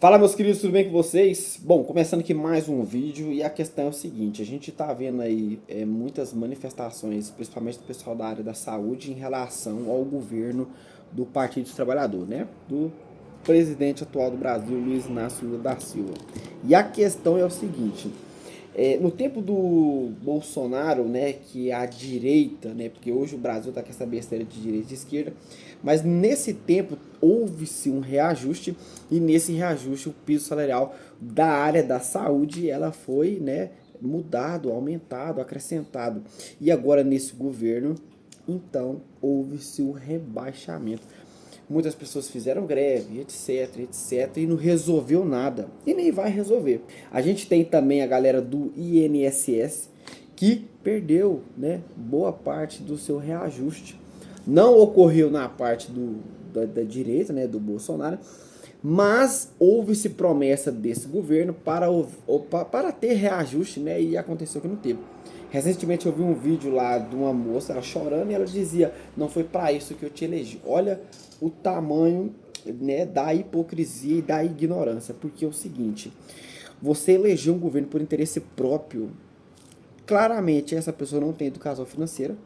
Fala, meus queridos, tudo bem com vocês? Bom, começando aqui mais um vídeo e a questão é o seguinte, a gente tá vendo aí muitas manifestações, principalmente do pessoal da área da saúde, em relação ao governo do Partido dos Trabalhadores, né? Do presidente atual do Brasil, Luiz Inácio Lula da Silva. E a questão é o seguinte, no tempo do Bolsonaro, né, que a direita, né, porque hoje o Brasil está com essa besteira de direita e esquerda, mas nesse tempo houve-se um reajuste e nesse reajuste o piso salarial da área da saúde ela foi, né, mudado, aumentado, acrescentado. E agora nesse governo, então houve-se o rebaixamento. Muitas pessoas fizeram greve, etc, etc, e não resolveu nada. E nem vai resolver. A gente tem também a galera do INSS que perdeu, né, boa parte do seu reajuste. Não ocorreu na parte da direita, né, do Bolsonaro, mas houve-se promessa desse governo para ter reajuste, né, e aconteceu que não teve. Recentemente eu vi um vídeo lá de uma moça, ela chorando, e ela dizia, não foi para isso que eu te elegi. Olha o tamanho, né, da hipocrisia e da ignorância, porque é o seguinte, você elegeu um governo por interesse próprio, claramente essa pessoa não tem educação financeira,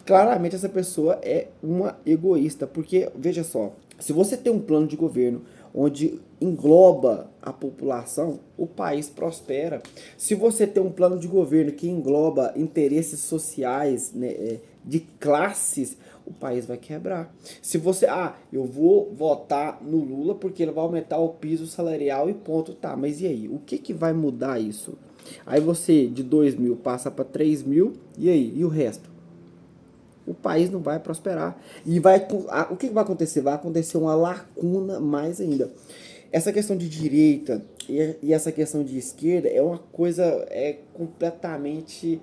claramente essa pessoa é uma egoísta, porque veja só, se você tem um plano de governo onde engloba a população, o país prospera. Se você tem um plano de governo que engloba interesses sociais, né, de classes, o país vai quebrar. Se você, eu vou votar no Lula porque ele vai aumentar o piso salarial e ponto, tá, mas e aí? O que que vai mudar isso? Aí você de 2.000 passa para 3.000, e aí? E o resto? O país não vai prosperar. E o que vai acontecer? Vai acontecer uma lacuna mais ainda. Essa questão de direita e essa questão de esquerda é uma coisa completamente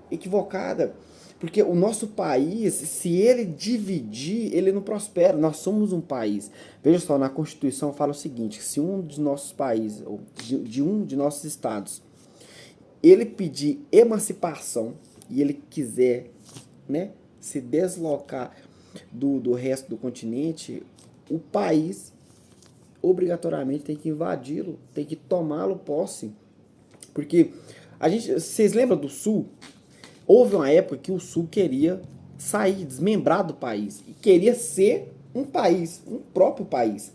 equivocada. Porque o nosso país, se ele dividir, ele não prospera. Nós somos um país. Veja só, na Constituição fala o seguinte: se um dos nossos países, ou de um de nossos estados, ele pedir emancipação e ele quiser, né, se deslocar do resto do continente, o país obrigatoriamente tem que invadi-lo, tem que tomá-lo posse. Porque vocês lembram do Sul? Houve uma época que o Sul queria sair, desmembrar do país, e queria ser um país, um próprio país.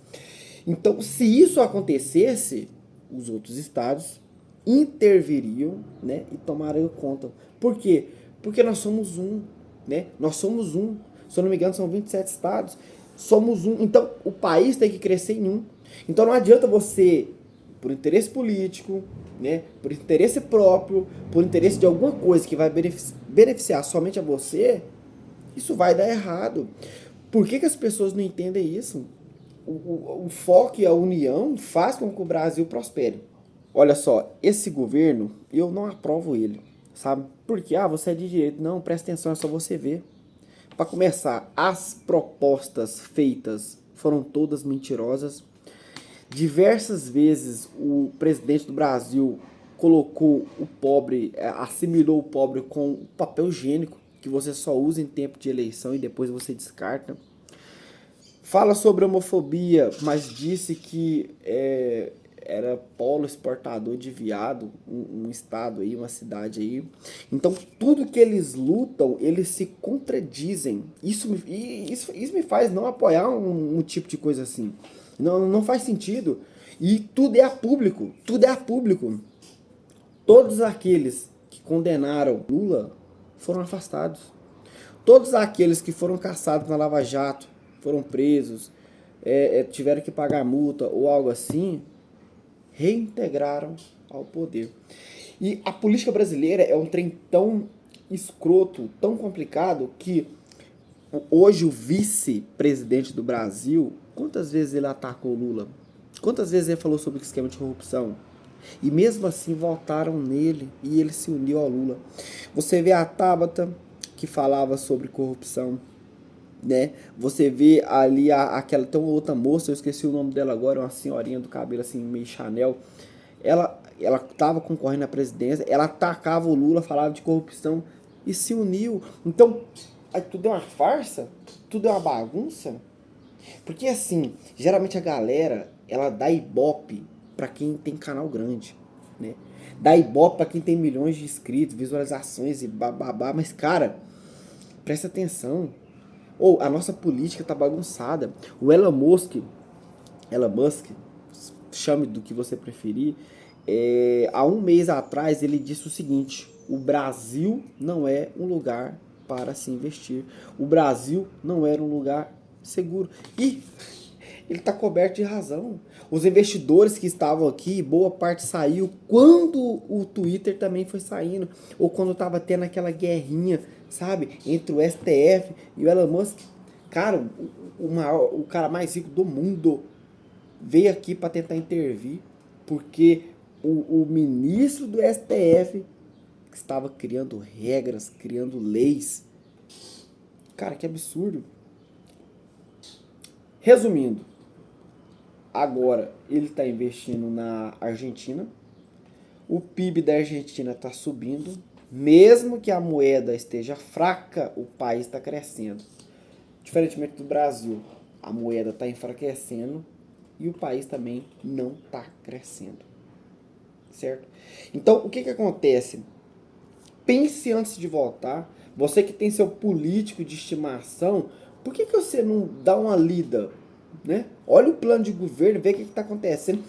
Então, se isso acontecesse, os outros estados interviriam, né, e tomariam conta. Por quê? Porque nós somos um, né? Nós somos um. Se eu não me engano, são 27 estados. Somos um. Então, o país tem que crescer em um. Então, não adianta você, por interesse político, né, por interesse próprio, por interesse de alguma coisa que vai beneficiar somente a você, isso vai dar errado. Por que as pessoas não entendem isso? O foco e a união faz com que o Brasil prospere. Olha só, esse governo, eu não aprovo ele, sabe? Porque, você é de direito. Não, presta atenção, é só você ver. Para começar, as propostas feitas foram todas mentirosas. Diversas vezes o presidente do Brasil colocou o pobre, assimilou o pobre com papel higiênico, que você só usa em tempo de eleição e depois você descarta. Fala sobre homofobia, mas disse que era polo exportador de viado, um estado aí, uma cidade aí. Então, tudo que eles lutam, eles se contradizem. Isso me faz não apoiar um tipo de coisa assim. Não faz sentido. E tudo é a público, tudo é a público. Todos aqueles que condenaram Lula foram afastados. Todos aqueles que foram caçados na Lava Jato, foram presos, tiveram que pagar multa ou algo assim, reintegraram ao poder. E a política brasileira é um trem tão escroto, tão complicado, que hoje o vice-presidente do Brasil, quantas vezes ele atacou o Lula? Quantas vezes ele falou sobre o esquema de corrupção? E mesmo assim votaram nele e ele se uniu ao Lula. Você vê a Tabata, que falava sobre corrupção, né? Você vê ali aquela, tem uma outra moça, eu esqueci o nome dela agora, uma senhorinha do cabelo assim, meio Chanel. Ela tava concorrendo à presidência, ela atacava o Lula, falava de corrupção e se uniu. Então, tudo é uma farsa? Tudo é uma bagunça? Porque assim, geralmente a galera ela dá ibope para quem tem canal grande, né? Dá ibope para quem tem milhões de inscritos, visualizações e bababá, mas cara, presta atenção. Ou a nossa política tá bagunçada. O Elon Musk, chame do que você preferir, há um mês atrás ele disse o seguinte: o Brasil não é um lugar para se investir. O Brasil não era um lugar seguro. E ele está coberto de razão. Os investidores que estavam aqui, boa parte saiu quando o Twitter também foi saindo, ou quando estava tendo aquela guerrinha, sabe, entre o STF e o Elon Musk. Cara, o cara mais rico do mundo veio aqui para tentar intervir, porque o ministro do STF estava criando regras, criando leis. Cara, que absurdo. Resumindo, agora ele está investindo na Argentina. O PIB da Argentina está subindo. Mesmo que a moeda esteja fraca, o país está crescendo. Diferentemente do Brasil, a moeda está enfraquecendo e o país também não está crescendo. Certo? Então, o que acontece? Pense antes de votar. Você que tem seu político de estimação, por que você não dá uma lida? Né? Olha o plano de governo, vê o que está acontecendo.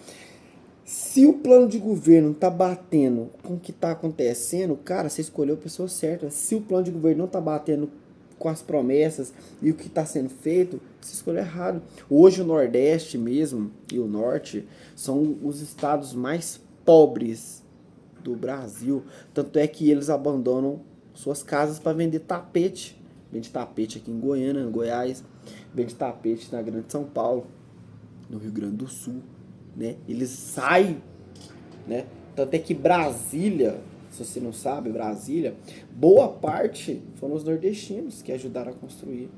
Se o plano de governo está batendo com o que está acontecendo, cara, você escolheu a pessoa certa. Se o plano de governo não está batendo com as promessas e o que está sendo feito, você escolheu errado. Hoje o Nordeste mesmo e o Norte são os estados mais pobres do Brasil. Tanto é que eles abandonam suas casas para vender tapete. Vende tapete aqui em Goiânia, em Goiás. Vende tapete na Grande São Paulo, no Rio Grande do Sul. Né? Eles saem, né? Tanto é que Brasília, se você não sabe, Brasília, boa parte foram os nordestinos que ajudaram a construir.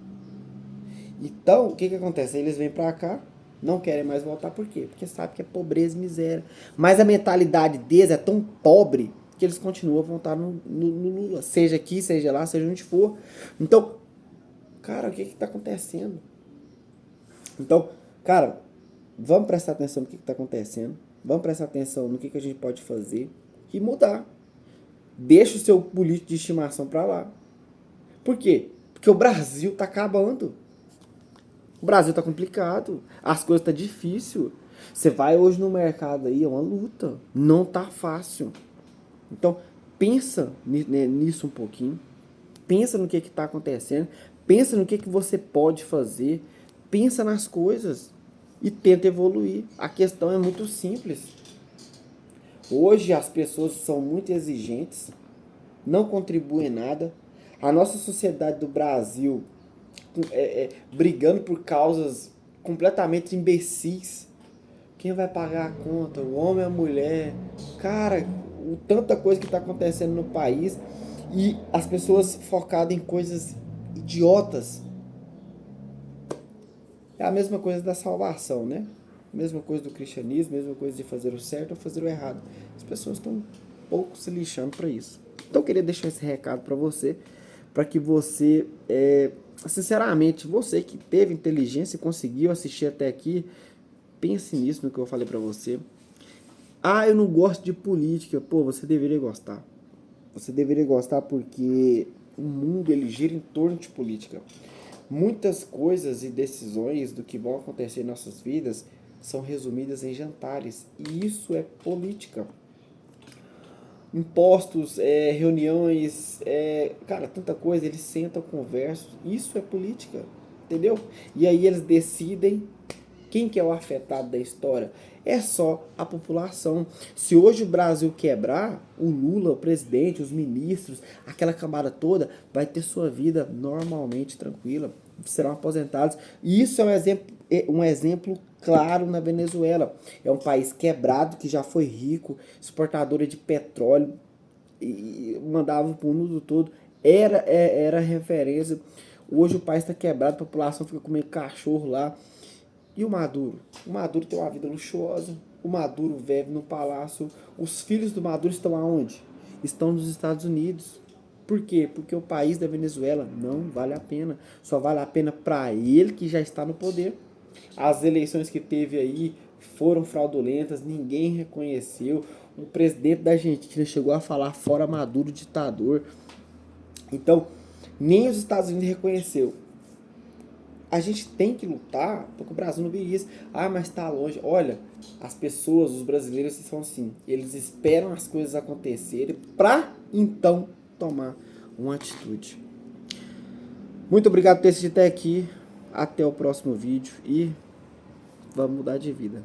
Então, o que acontece? Eles vêm pra cá, não querem mais voltar, por quê? Porque sabe que é pobreza e miséria. Mas a mentalidade deles é tão pobre que eles continuam a votar no Lula, seja aqui, seja lá, seja onde for. Então, cara, o que tá acontecendo? Então, cara, vamos prestar atenção no que está acontecendo. Vamos prestar atenção no que a gente pode fazer e mudar. Deixa o seu político de estimação para lá. Por quê? Porque o Brasil está acabando. O Brasil está complicado. As coisas estão difíceis. Você vai hoje no mercado aí, é uma luta. Não tá fácil. Então, pensa nisso um pouquinho. Pensa no que está acontecendo. Pensa no que você pode fazer. Pensa nas coisas e tenta evoluir. A questão é muito simples. Hoje as pessoas são muito exigentes, não contribuem nada. A nossa sociedade do Brasil brigando por causas completamente imbecis. Quem vai pagar a conta? O homem ou a mulher? Cara, tanta coisa que está acontecendo no país e as pessoas focadas em coisas idiotas. É a mesma coisa da salvação, né? Mesma coisa do cristianismo, mesma coisa de fazer o certo ou fazer o errado. As pessoas estão um pouco se lixando para isso. Então eu queria deixar esse recado para você, para que você, sinceramente, você que teve inteligência e conseguiu assistir até aqui, pense nisso no que eu falei para você. Ah, eu não gosto de política. Pô, você deveria gostar. Você deveria gostar porque o mundo ele gira em torno de política. Muitas coisas e decisões do que vão acontecer em nossas vidas são resumidas em jantares. E isso é política. Impostos, reuniões, cara, tanta coisa. Eles sentam, conversam. Isso é política. Entendeu? E aí eles decidem quem que é o afetado da história. É só a população. Se hoje o Brasil quebrar, o Lula, o presidente, os ministros, aquela camada toda, vai ter sua vida normalmente tranquila, serão aposentados. E isso é um exemplo claro na Venezuela. É um país quebrado, que já foi rico, exportadora de petróleo, e mandava para o mundo todo. Era referência. Hoje o país está quebrado, a população fica comendo cachorro lá. E o Maduro? O Maduro tem uma vida luxuosa. O Maduro vive no palácio. Os filhos do Maduro estão aonde? Estão nos Estados Unidos. Por quê? Porque o país da Venezuela não vale a pena. Só vale a pena para ele que já está no poder. As eleições que teve aí foram fraudulentas, ninguém reconheceu. O presidente da Argentina chegou a falar fora Maduro ditador. Então, nem os Estados Unidos reconheceu. A gente tem que lutar porque o Brasil não vive isso. Ah, mas está longe. Olha, as pessoas, os brasileiros são assim. Eles esperam as coisas acontecerem para então tomar uma atitude. Muito obrigado por ter assistido até aqui. Até o próximo vídeo e vamos mudar de vida.